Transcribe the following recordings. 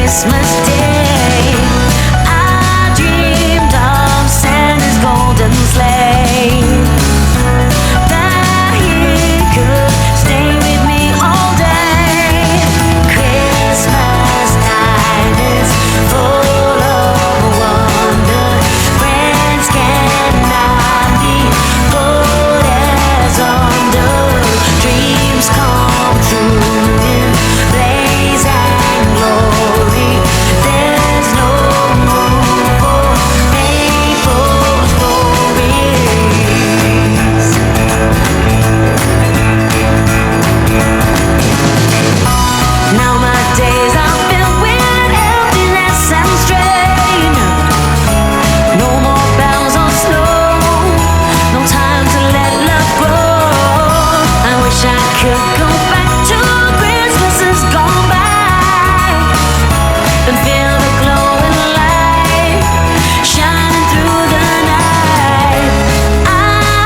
Christmas Day, I dreamed of Santa's golden sleigh, that he could stay with me all day. Christmas time is full of wonder. Friends cannot be put as under. Dreams come true in blaze and glory. There's no room for paper stories. Now my days are filled with emptiness and strain. No more bells or snow, no time to let love grow. I wish I could go back to Christmases gone by and feel the glowing light shining through the night. I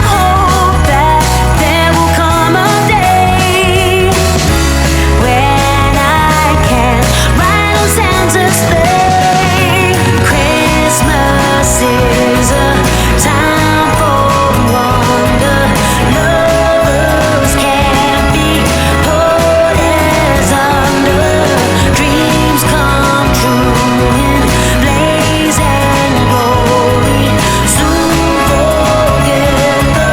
hope that there will come a day when I can ride on Santa's sleigh. Christmas is a time for wonder. Lovers can't be put as under. Dreams come true in blaze and glory. Soon forget the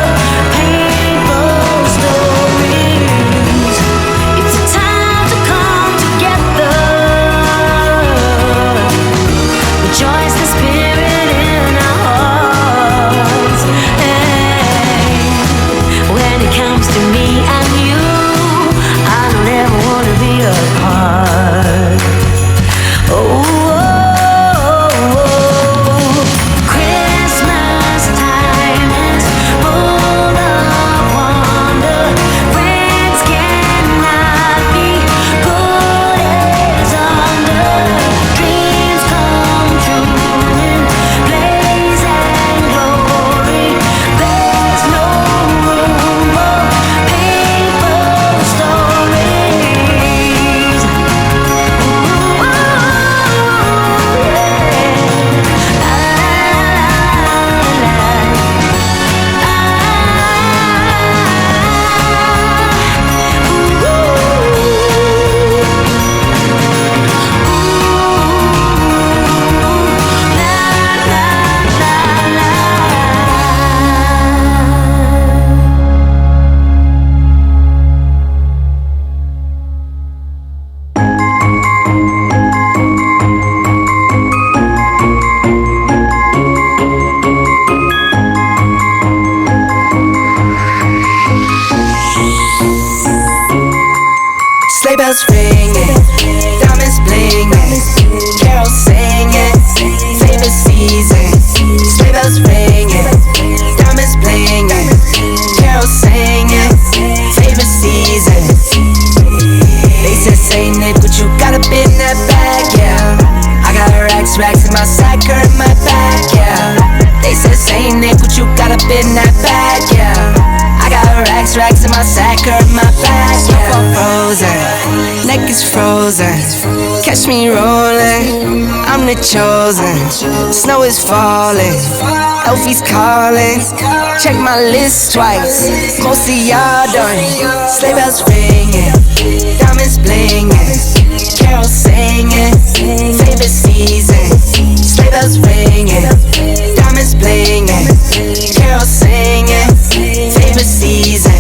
painful stories. It's a time to come together, rejoice the spirit in our hearts. Hey, when it comes to me and you, I don't ever wanna be apart. Christmas time is full of wonder. Friends cannot be put as under. Dreams come true in blaze and glory. There's no room for paper stories. Sleigh bells ringing, diamonds blinging, carols singing, favorite season. Sleigh bells ringing, diamonds blinging, carols singing, favorite season. They said Saint Nick, but you got a bit in that bag, yeah. I got racks in my sack or in my bag, yeah. They said Saint Nick, but you got a bit in that bag, yeah. I got racks in my sack or in my bag, yeah. Frozen, neck is frozen. Catch me rolling, I'm the chosen. Snow is falling, Elfie's calling. Check my list twice, most of y'all done. Sleigh bells ringing, diamonds blinging, carols singing, favorite season. Sleigh bells ringing, diamonds blinging, carols singing, favorite season.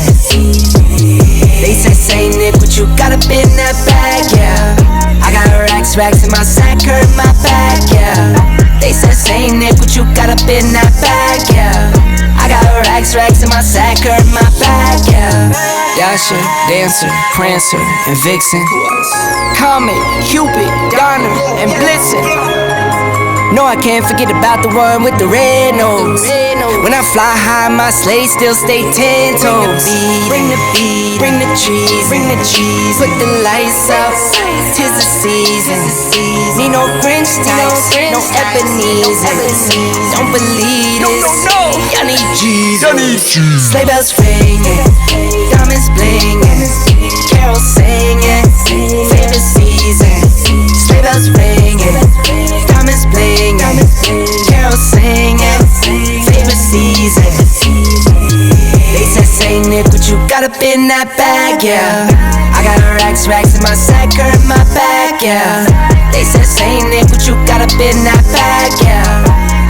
They say Saint Nick, but you got a bit in that bag, yeah. I got racks in my sack or in my bag, yeah. They said Saint Nick, but you got a bit in that bag, yeah. I got racks in my sack or in my bag, yeah. Dasher, Dancer, Prancer, and Vixen, Comet, Cupid, Donner, and Blitzen. No, I can't forget about the one with the red nose. When I fly high, my sleigh still stay 10 toes. Bring the beat, bring the trees, bring the cheese. Put the lights up, 'tis the season. Need no Grinch types, no Ebenezer. Don't believe this, y'all need Jesus. Sleigh bells ringing, diamonds blinging, carols singing, favorite season. Sleigh bells ringing, diamonds blinging, carols singing, favorite season. They said, Saint Nick, what you got up in that bag, yeah? I got racks in my sack or in my bag, yeah. They said, Saint Nick, what you got up in that bag, yeah?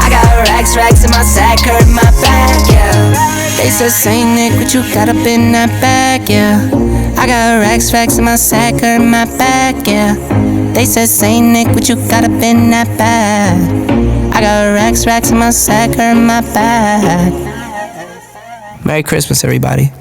I got racks in my sack or in my bag, yeah. They said, Saint Nick, what you got up in that bag, yeah? I got racks in my sack or in my bag, yeah. They said, Saint Nick, what you got up in that bag? I got racks in my sack or in my bag. Merry Christmas, everybody.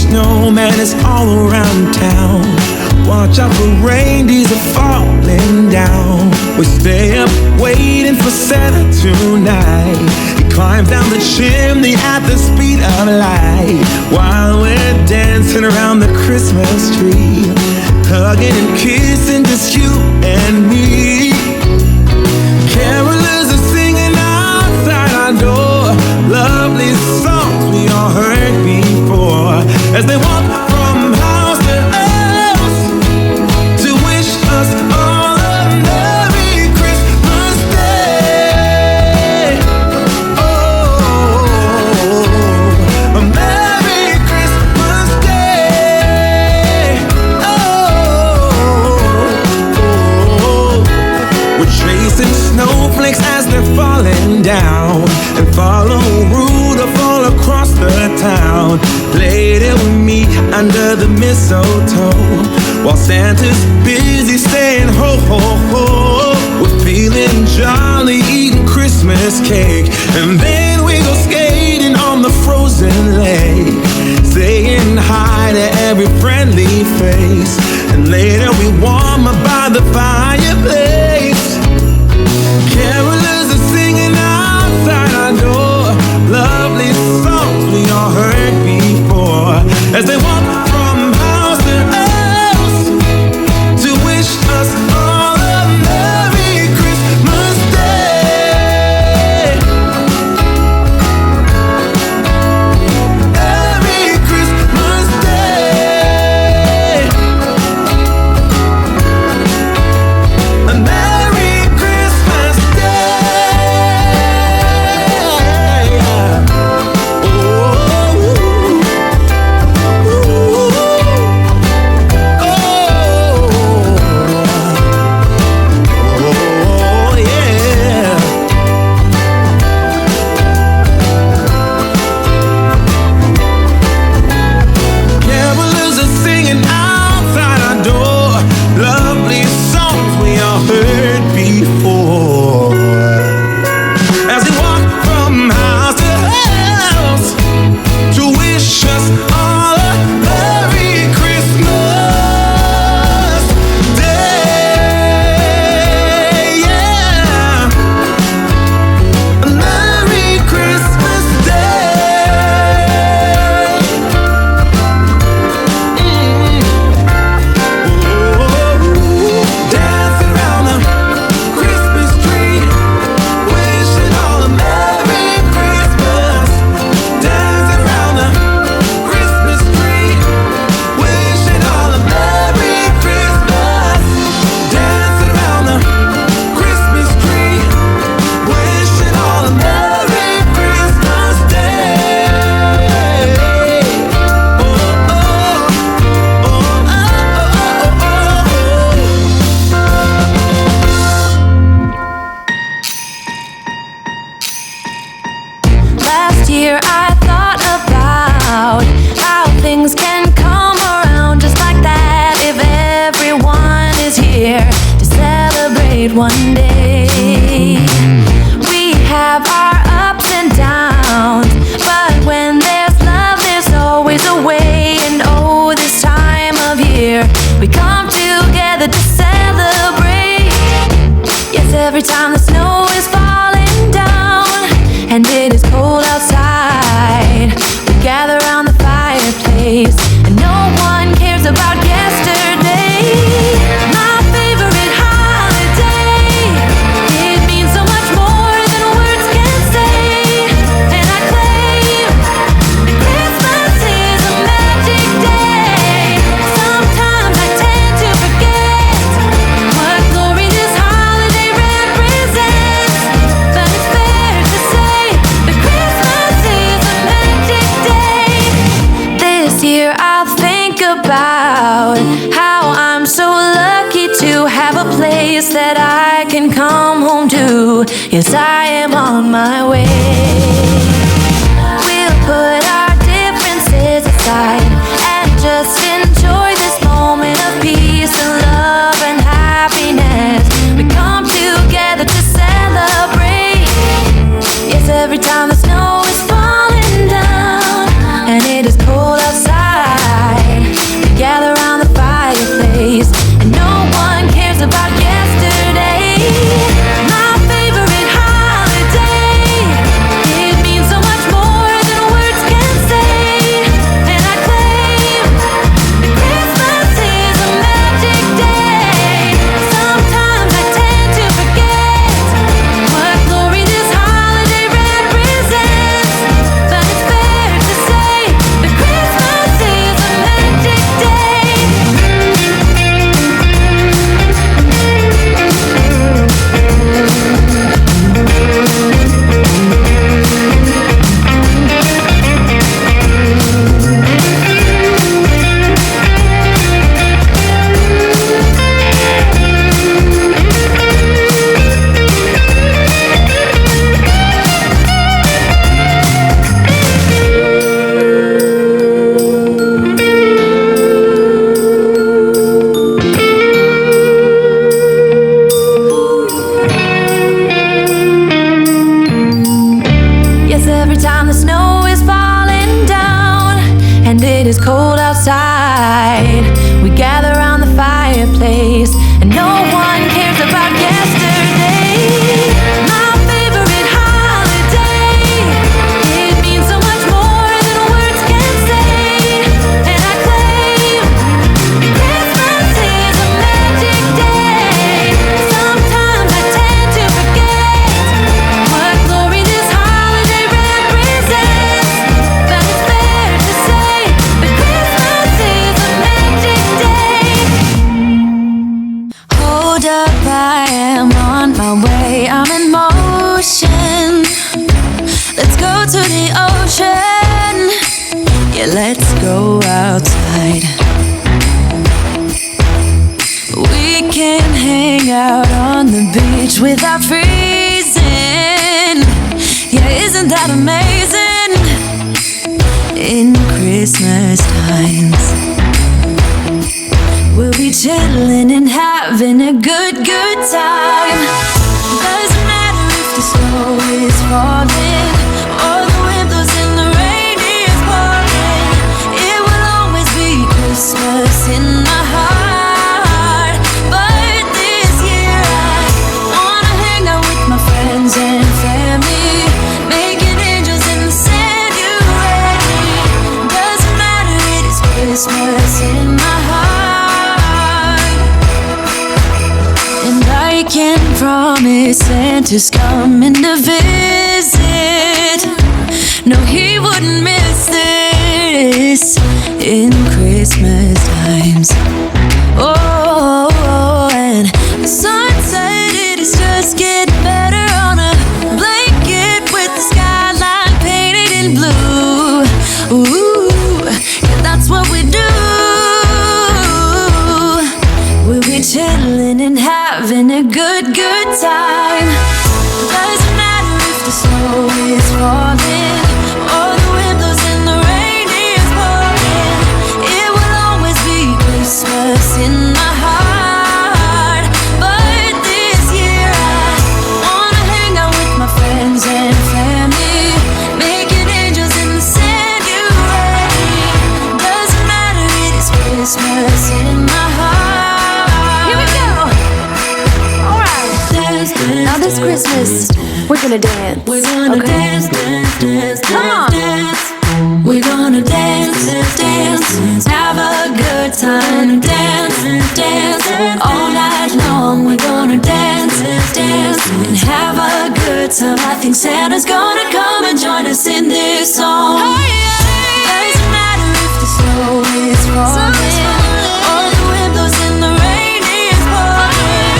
snowman is all around town. Watch out for reindeers are falling down. We stay up waiting for Santa tonight. He climbs down the chimney at the speed of light, while we're dancing around the Christmas tree, hugging and kissing just you and me. Carolers are singing outside our door, lovely songs we all heard before, as they walk from house to house to wish us all a Merry Christmas Day. Oh, a Merry We're chasing snowflakes as they're falling down, and follow Rudolph all across the town. Play it with me under the mistletoe, while Santa's busy saying ho ho ho. We're feeling jolly, eating Christmas cake, and then we go skating on the frozen lake, saying hi to every friendly face, and later we warm up by the fireplace. Carolers are singing outside our door, lovely songs we all heard before, as they walk from house to house to wish us all a Merry Christmas Day. Merry Christmas Day. A Merry Christmas Day. Oh, yeah. Carolers are singing outside our door, lovely songs we all heard before, as we walk from house to house to wish us all a Merry Christmas Day. Yeah, a Merry Christmas Day. Dance around the Christmas tree, wishing all a Merry Christmas. Dance around the Christmas tree, wishing all a Merry Christmas. Dance around the Christmas tree, wishing all a Merry Christmas Day. Oh, oh, oh, oh, oh, Last year I thought about how things can come around just like that if everyone is here to celebrate one day. We have our ups and downs, but when there's love there's always a way. And oh, this time of year we come together to celebrate. Yes, every time the snow is falling down and it is cold outside, we gather around the fireplace and no one cares about yesterday. My favorite holiday, it means so much more than words can say. And I claim that Christmas is a magic day. Sometimes I tend to forget what glory this holiday represents, but it's fair to say that Christmas is a magic day. This year I'll think about how I'm so lucky to have a place that I can come home to. Yes, I am on my way. We'll put our differences aside and just enjoy this moment of peace and love and happiness. We come together to celebrate. Yes, every time the snow is falling down and it is cold outside, we gather around the fireplace and no one cares about yesterday. My favorite holiday, it means so much more than words can say. And I claim my way, I'm in motion. Let's go to the ocean. Yeah, let's go outside. We can hang out on the beach without freezing. Yeah, isn't that amazing? In Christmas times, we'll be chilling and having a good time. Doesn't matter if the snow is falling or the wind blows and the rain is pouring. It will always be Christmas in my heart. But this year I wanna hang out with my friends and family, making angels in the sand. You ready? Doesn't matter, it is Christmas in my heart. And I can promise Santa's coming to visit. No, he wouldn't miss this in Christmas times. Oh, and the sunset, it is just getting better on a blanket with the skyline painted in blue. Ooh, yeah, that's what we do. We'll be chilling and having a good time. Doesn't matter if the snow is falling or the wind blows and the rain is pouring. It will always be Christmas in my heart. But this year I wanna hang out with my friends and family, making angels in the sand. You ready? Doesn't matter, it is Christmas in my heart. Here we go. All right. Dance, dance, now this Christmas, we're gonna dance. We're gonna dance, dance, dance, come on. Dance. We're gonna dance, dance, have a good time. Dance, dance, all night long. We're gonna dance, dance, and have a good time. I think Santa's gonna come and join us in this song. Doesn't matter if the snow is falling or the wind blows and the rain is pouring.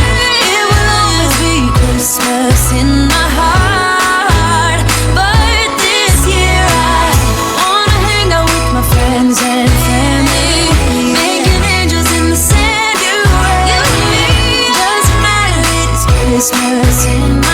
It will always be Christmas in my heart. But this year I wanna hang out with my friends and family, making angels in the sand. You ready? Doesn't matter, it is Christmas in my heart.